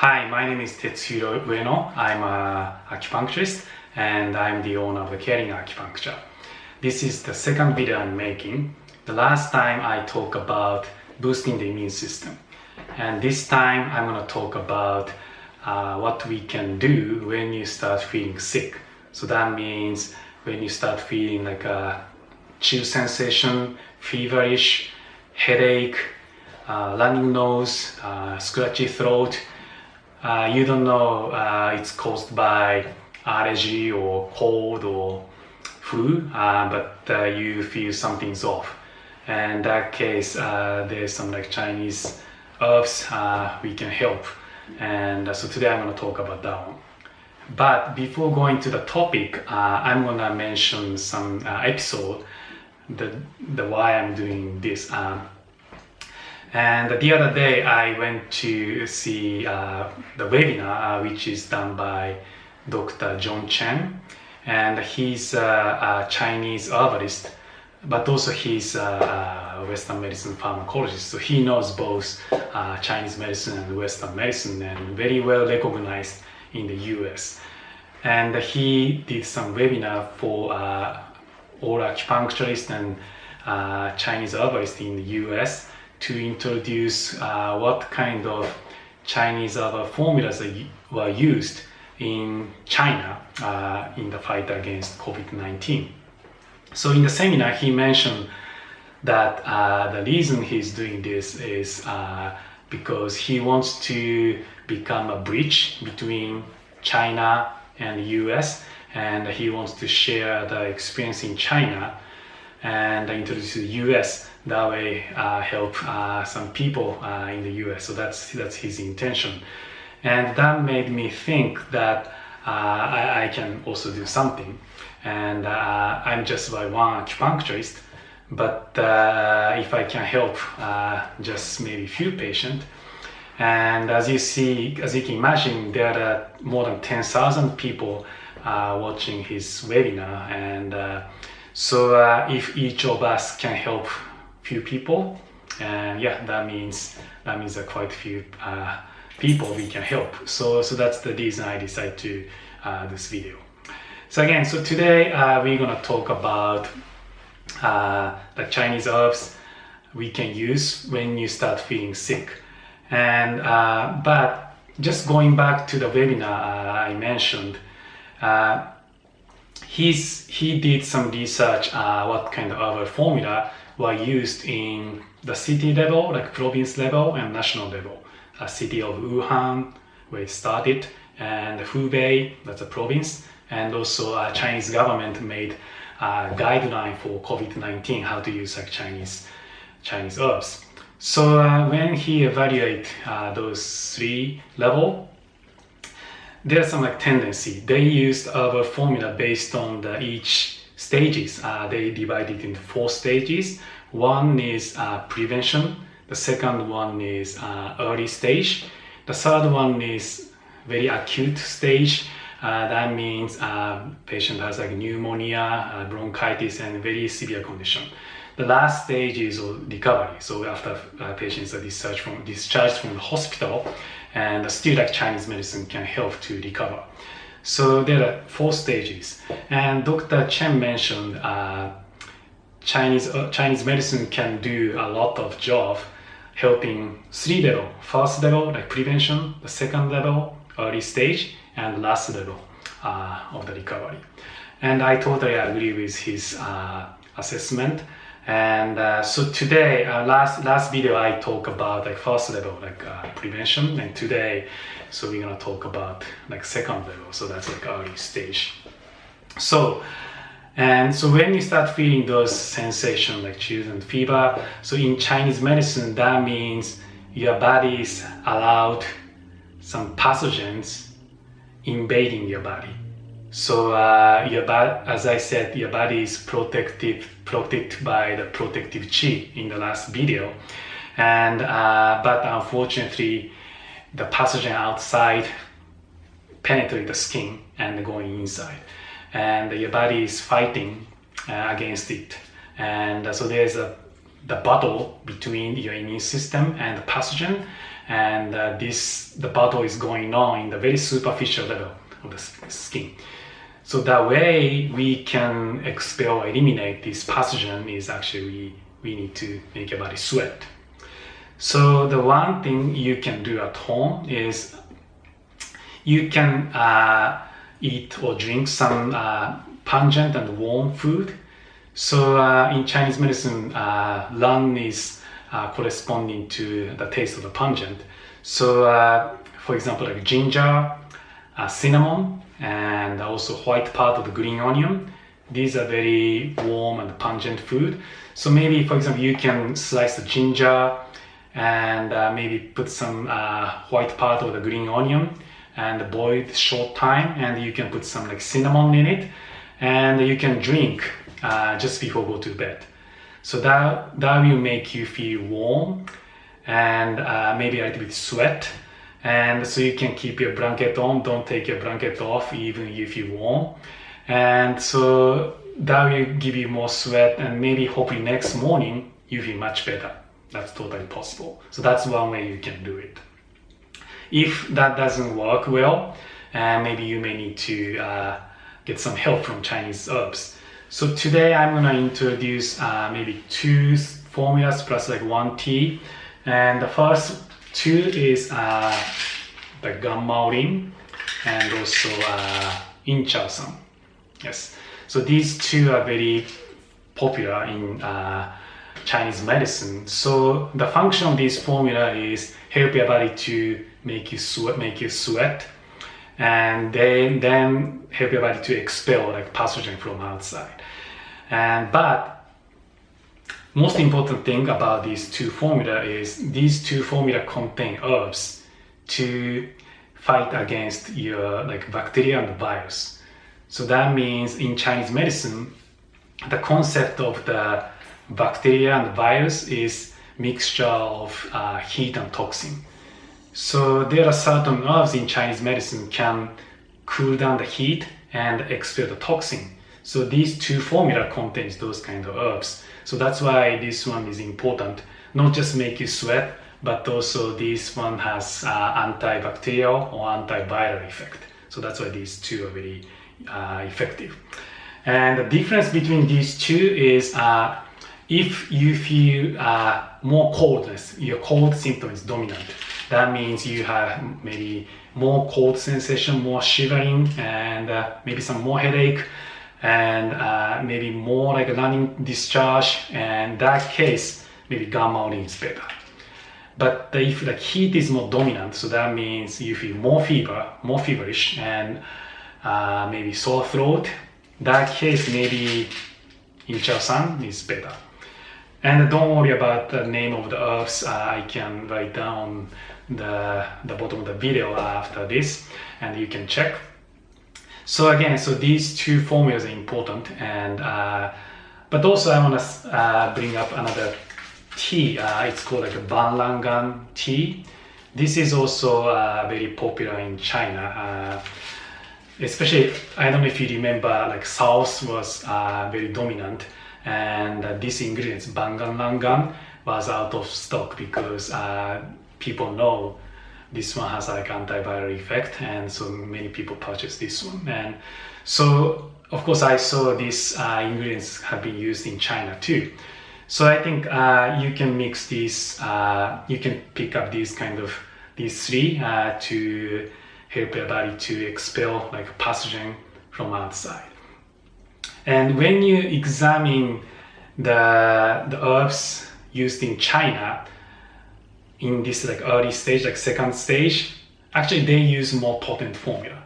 Hi, my name is Tetsuhiro Ueno. I'm an acupuncturist and I'm the owner of the Caring Acupuncture. This is the second video I'm making. The last time I talked about boosting the immune system, and this time I'm going to talk about what we can do when you start feeling sick. So that means when you start feeling like a chill sensation, feverish, headache, running nose, scratchy throat. You don't know it's caused by allergy or cold or flu, but you feel something's off. And in that case, there's some like Chinese herbs we can help. And so today I'm going to talk about that one. But before going to the topic, I'm going to mention some episode, the why I'm doing this. And the other day I went to see the webinar which is done by Dr. John Chen, and he's a Chinese herbalist, but also he's a Western medicine pharmacologist, so he knows both Chinese medicine and Western medicine, and very well recognized in the US. And he did some webinar for all acupuncturists and Chinese herbalists in the US to introduce what kind of Chinese herbal formulas were used in China in the fight against COVID-19. So in the seminar he mentioned that the reason he's doing this is because he wants to become a bridge between China and the US, and he wants to share the experience in China and introduce the US. That way help some people in the US. So that's his intention. And that made me think that I can also do something. And I'm just one acupuncturist, but if I can help just maybe few patients. And as you can imagine, there are more than 10,000 people watching his webinar. And so if each of us can help few people, and that means quite a few people we can help. So that's the reason I decided to do this video. So today we're gonna talk about the Chinese herbs we can use when you start feeling sick. And but just going back to the webinar I mentioned, he did some research what kind of herbal formula were used in the city level, like province level and national level. A city of Wuhan, where it started, and Hubei, that's a province, and also Chinese government made a guideline for COVID-19, how to use like Chinese herbs. So when he evaluated those three levels, there's some like tendency. They used herbal formula based on each stages. They divided into 4 stages. One is prevention. The second one is early stage. The third one is very acute stage. That means patient has like pneumonia, bronchitis, and very severe condition. The last stage is recovery. So after patients are discharged from the hospital, and still like Chinese medicine can help to recover. So there are 4 stages, and Dr. Chen mentioned Chinese medicine can do a lot of job helping 3 levels. First level, like prevention, the second level, early stage, and last level of the recovery. And I totally agree with his assessment. And so today, last video I talked about like first level, like prevention, and today, so we're gonna talk about like second level, so that's like early stage. So when you start feeling those sensations like chills and fever, so in Chinese medicine, that means your body is allowed some pathogens invading your body. So your body, as I said, your body is protected by the protective Qi in the last video, and but unfortunately, the pathogen outside penetrate the skin and going inside, and your body is fighting against it. And so there's the battle between your immune system and the pathogen, and the battle is going on in the very superficial level of the skin. So that way we can expel or eliminate this pathogen is actually we need to make your body sweat. So the one thing you can do at home is you can eat or drink some pungent and warm food. So in Chinese medicine, lan is corresponding to the taste of the pungent. So for example, like ginger, cinnamon, and also white part of the green onion. These are very warm and pungent food. So maybe, for example, you can slice the ginger and maybe put some white part of the green onion and boil it short time, and you can put some like cinnamon in it, and you can drink just before go to bed. So that will make you feel warm and maybe a little bit sweat. And so you can keep your blanket on, don't take your blanket off even if you're warm. And so that will give you more sweat, and maybe hopefully next morning you feel much better. That's totally possible. So that's one way you can do it. If that doesn't work well, maybe you may need to get some help from Chinese herbs. So today I'm gonna introduce maybe 2 formulas plus like 1 tea. And the first 2 is the Gan Mao Ling and also Qiao. Yes. So these 2 are very popular in Chinese medicine. So the function of this formula is help your body to make you sweat, and then help your body to expel like pathogen from outside. But most important thing about these 2 formula is these 2 formula contain herbs to fight against your like bacteria and virus. So that means in Chinese medicine, the concept of the bacteria and virus is mixture of heat and toxin. So there are certain herbs in Chinese medicine can cool down the heat and expel the toxin. So these 2 formula contains those kind of herbs. So that's why this one is important. Not just make you sweat, but also this one has antibacterial or antiviral effect. So that's why these 2 are very effective. And the difference between these 2 is if you feel more coldness, your cold symptom is dominant. That means you have maybe more cold sensation, more shivering, and maybe some more headache, and maybe more like a running discharge. And in that case, maybe Gan Mao Ling is better. But if the heat is more dominant, so that means you feel more fever, more feverish, and maybe sore throat, that case maybe Qiao is better. And don't worry about the name of the herbs. I can write down the bottom of the video after this, and you can check. So again, so these 2 formulas are important, and but also I want to bring up another tea. It's called like a Banlangan tea. This is also very popular in China. Especially, I don't know if you remember, like South was very dominant, and this ingredient, Banlangan, was out of stock because people know this one has like antiviral effect, and so many people purchase this one. And so of course I saw these ingredients have been used in China too. So I think you can mix these, you can pick up these 3 to help your body to expel like pathogen from outside. And when you examine the herbs used in China in this like early stage, like second stage, actually they use more potent formula.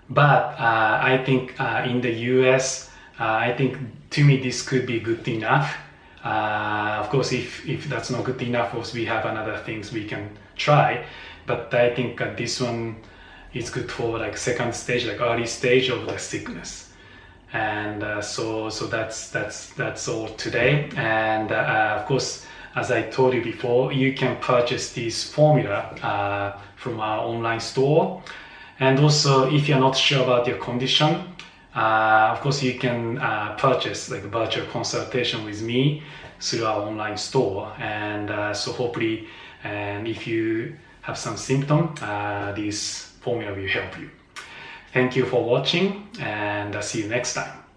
But I think in the US, I think to me this could be good enough. Of course, if that's not good enough, of course we have another things we can try. But I think this one is good for like second stage, like early stage of the sickness. And so that's all today. And of course, as I told you before, you can purchase this formula from our online store. And also, if you're not sure about your condition, of course you can purchase like a virtual consultation with me through our online store. And so hopefully, and if you have some symptom, this formula will help you. Thank you for watching, and see you next time.